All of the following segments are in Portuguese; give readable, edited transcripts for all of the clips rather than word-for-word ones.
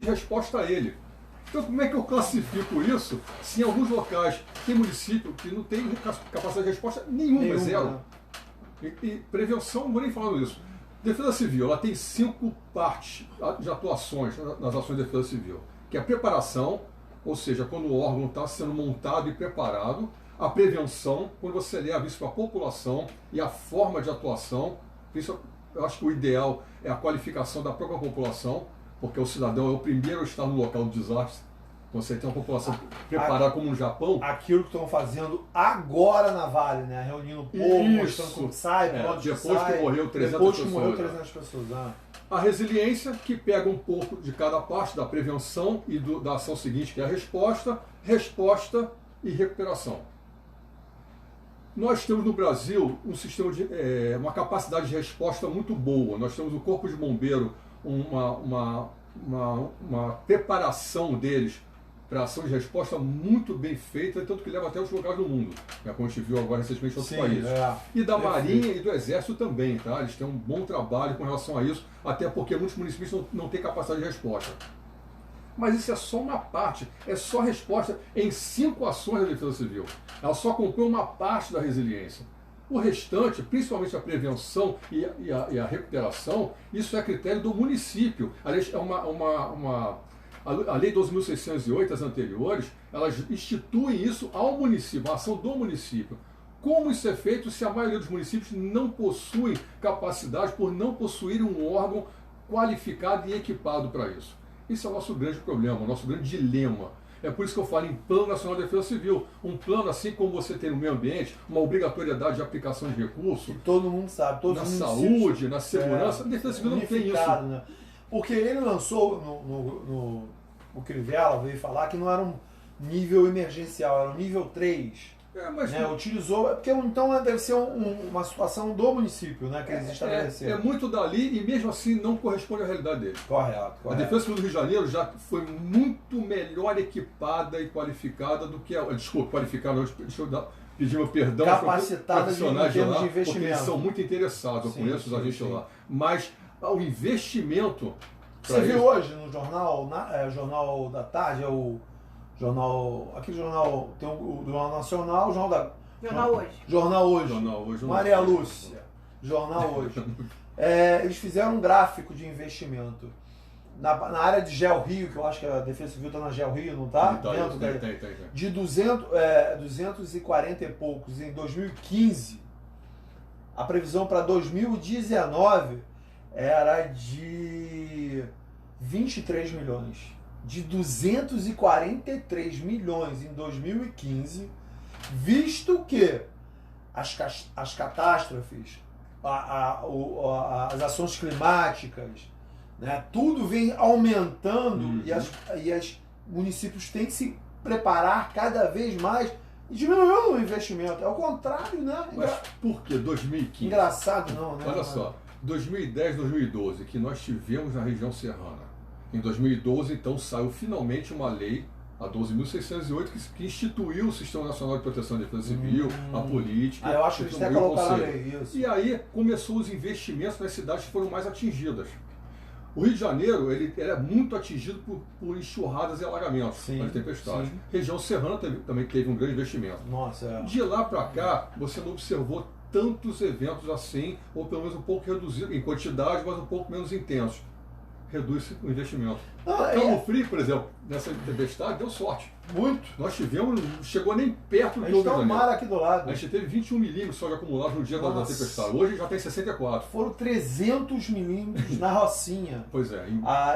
resposta a ele. Então, como é que eu classifico isso se em alguns locais tem município que não tem capacidade de resposta nenhuma, zero? E prevenção, não vou nem falar disso. Defesa Civil, ela tem 5 partes de atuações nas ações de defesa civil, que é a preparação, ou seja, quando o órgão está sendo montado e preparado, a prevenção, quando você leva isso para a população, e a forma de atuação. Isso, eu acho que o ideal é a qualificação da própria população, porque o cidadão é o primeiro a estar no local do desastre. Você tem uma população preparada como no Japão. Aquilo que estão fazendo agora na Vale, né? Reunindo o povo, mostrando como sai, onde depois sai, que morreu 300 depois pessoas. Que morreu 300 pessoas. A resiliência, que pega um pouco de cada parte da prevenção e da ação seguinte, que é a resposta e recuperação. Nós temos no Brasil um sistema de uma capacidade de resposta muito boa. Nós temos o Corpo de Bombeiro, uma preparação deles para ação de resposta muito bem feita, tanto que leva até os lugares do mundo, como a gente viu agora recentemente em outros países. E da Marinha e do Exército também, tá? Eles têm um bom trabalho com relação a isso, até porque muitos municípios não têm capacidade de resposta. Mas isso é só uma parte, é só resposta em 5 ações da Defesa Civil. Ela só compõe uma parte da resiliência. O restante, principalmente a prevenção e a recuperação, isso é critério do município. Aliás, é a Lei 12.608, as anteriores, elas instituem isso ao município, a ação do município. Como isso é feito se a maioria dos municípios não possuem capacidade por não possuir um órgão qualificado e equipado para isso? Isso é o nosso grande problema, o nosso grande dilema. É por isso que eu falo em Plano Nacional de Defesa Civil. Um plano, assim como você tem no meio ambiente, uma obrigatoriedade de aplicação de recursos. Todo mundo sabe. Na saúde, na segurança, a Defesa Civil não tem isso. Né? Porque ele lançou o Crivella veio falar que não era um nível emergencial, era um nível 3. Mas utilizou, porque então deve ser uma situação do município, né, que eles estabeleceram. É muito dali e mesmo assim não corresponde à realidade dele. Correto. A Defesa Civil do Rio de Janeiro já foi muito melhor equipada e qualificada do que qualificada, deixa eu pedir meu perdão para profissionais de lá, de investimento. porque eles são muito interessados, eu conheço os agentes lá. Mas o investimento... Você viu hoje no jornal, Jornal da Tarde, aquele jornal, tem o Jornal Nacional, o Jornal Jornal Hoje. Maria Lúcia, Jornal Hoje. Eles fizeram um gráfico de investimento na área de Gel Rio, que eu acho que a Defesa Civil está na Gel Rio, não está? Tem. De 240 e poucos em 2015, a previsão para 2019 era de 23 milhões. De 243 milhões em 2015, visto que as catástrofes, as ações climáticas, né, tudo vem aumentando e os municípios têm que se preparar cada vez mais e diminuindo o investimento. É o contrário, né? Mas por que 2015? Engraçado não, né? Olha só, 2010, 2012, que nós tivemos na região serrana. Em 2012, então, saiu finalmente uma lei, a 12.608, que instituiu o Sistema Nacional de Proteção e Defesa Civil, a política. Eu acho que eles até colocaram a lei, isso. E aí começou os investimentos nas cidades que foram mais atingidas. O Rio de Janeiro ele é muito atingido por enxurradas e alagamentos, por tempestades. Região serrana também teve um grande investimento. De lá para cá, você não observou tantos eventos assim, ou pelo menos um pouco reduzido em quantidade, mas um pouco menos intensos. Reduz o investimento. Cabo Frio, por exemplo, nessa tempestade, deu sorte. Muito. Nós tivemos, não chegou nem perto do Rio de Janeiro. A gente tem um mar aqui do lado. A gente teve 21 milímetros só de acumulado no dia da tempestade. Hoje já tem 64. Foram 300 milímetros na Rocinha. Pois é.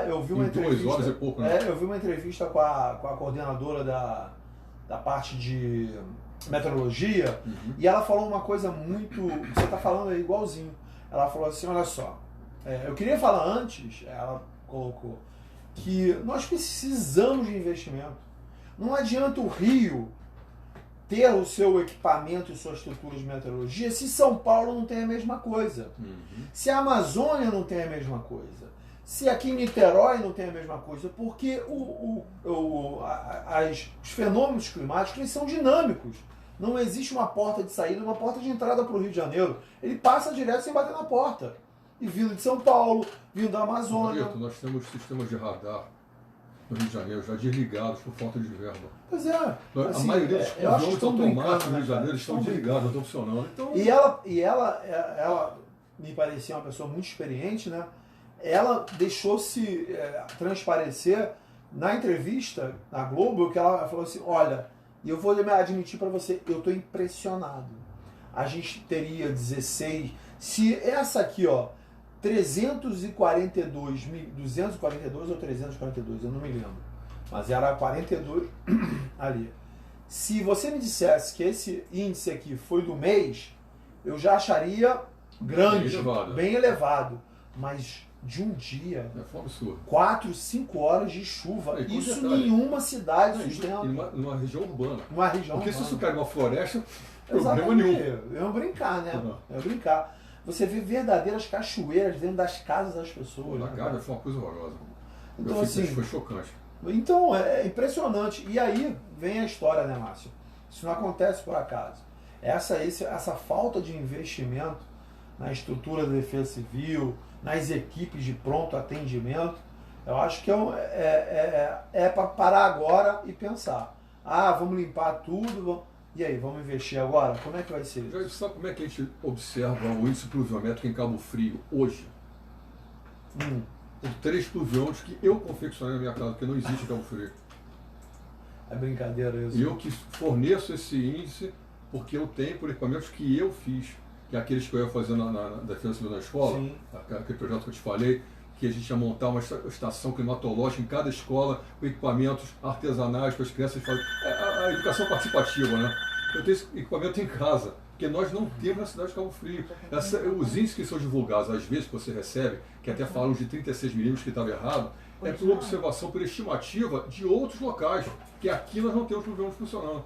Eu vi uma entrevista, 2 horas e pouco, né? Eu vi uma entrevista com a coordenadora da parte de meteorologia, e ela falou uma coisa muito... Você está falando aí igualzinho. Ela falou assim, olha só, eu queria falar antes, ela colocou, que nós precisamos de investimento. Não adianta o Rio ter o seu equipamento e sua estrutura de meteorologia se São Paulo não tem a mesma coisa. Se a Amazônia não tem a mesma coisa. Se aqui em Niterói não tem a mesma coisa. Porque os fenômenos climáticos eles são dinâmicos. Não existe uma porta de saída, uma porta de entrada para o Rio de Janeiro. Ele passa direto sem bater na porta. E vindo de São Paulo, vindo da Amazônia. Nós temos sistemas de radar no Rio de Janeiro, já desligados por falta de verba. Pois é. A maioria dos conjuntos automáticos no Rio de Janeiro estão desligados, não estão funcionando. Então... E ela me parecia uma pessoa muito experiente, né? Ela deixou-se transparecer na entrevista na Globo, que ela falou assim, olha, e eu vou admitir para você, eu estou impressionado. A gente teria 16... Se essa aqui, ó, 242 ou 342, eu não me lembro. Mas era 42 ali. Se você me dissesse que esse índice aqui foi do mês, eu já acharia bem elevado. Mas de um dia, 4, 5 horas de chuva, isso nenhuma cidade sustenta. Numa região urbana. Porque se isso cai numa floresta, problema nenhum. Eu brincar, né? Eu brincar. Você vê verdadeiras cachoeiras dentro das casas das pessoas. Na casa foi uma coisa horrorosa. Então, assim, foi chocante. Então, é impressionante. E aí vem a história, né, Márcio? Isso não acontece por acaso. Essa falta de investimento na estrutura da defesa civil, nas equipes de pronto atendimento, eu acho que é para parar agora e pensar. Vamos limpar tudo, e aí, vamos investir agora? Como é que vai ser? Já sabe como é que a gente observa o índice pluviométrico em Cabo Frio hoje? Tem 3 pluviômetros que eu confeccionei na minha casa, porque não existe em Cabo Frio. É brincadeira isso. E eu que forneço esse índice porque eu tenho por equipamentos que eu fiz, que é aqueles que eu ia fazer na defesa civil na escola, aquele projeto que eu te falei, que a gente ia montar uma estação climatológica em cada escola, com equipamentos artesanais para as crianças fazerem. A educação participativa, né? Eu tenho esse equipamento em casa, porque nós não temos na cidade de Cabo Frio. Os índices que são divulgados, às vezes, que você recebe, que até falam de 36 milímetros que estava errado, é por observação, por estimativa de outros locais, que aqui nós não temos pluviômetros funcionando.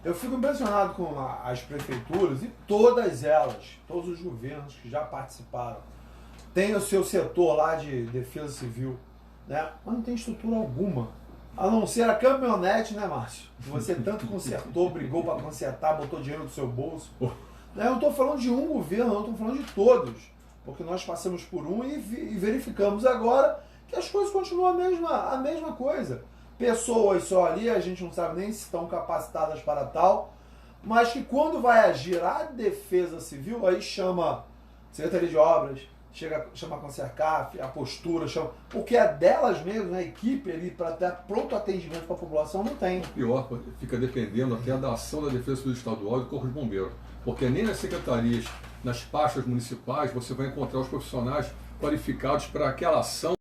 Eu fico impressionado com as prefeituras e todas elas, todos os governos que já participaram. Tem o seu setor lá de defesa civil, né? Mas não tem estrutura alguma. A não ser a caminhonete, né, Márcio? Você tanto consertou, brigou para consertar, botou dinheiro no seu bolso. Eu não estou falando de um governo, eu estou falando de todos. Porque nós passamos por um e verificamos agora que as coisas continuam a mesma coisa. Pessoas só ali, a gente não sabe nem se estão capacitadas para tal, mas que quando vai agir a defesa civil, aí chama Secretaria de Obras, chama a Consercaf, a postura, porque é delas mesmo, né? A equipe ali para ter pronto atendimento para a população não tem. Pior, fica dependendo até da ação da Defesa Civil Estadual e do Corpo de Bombeiros, porque nem nas secretarias, nas pastas municipais, você vai encontrar os profissionais qualificados para aquela ação.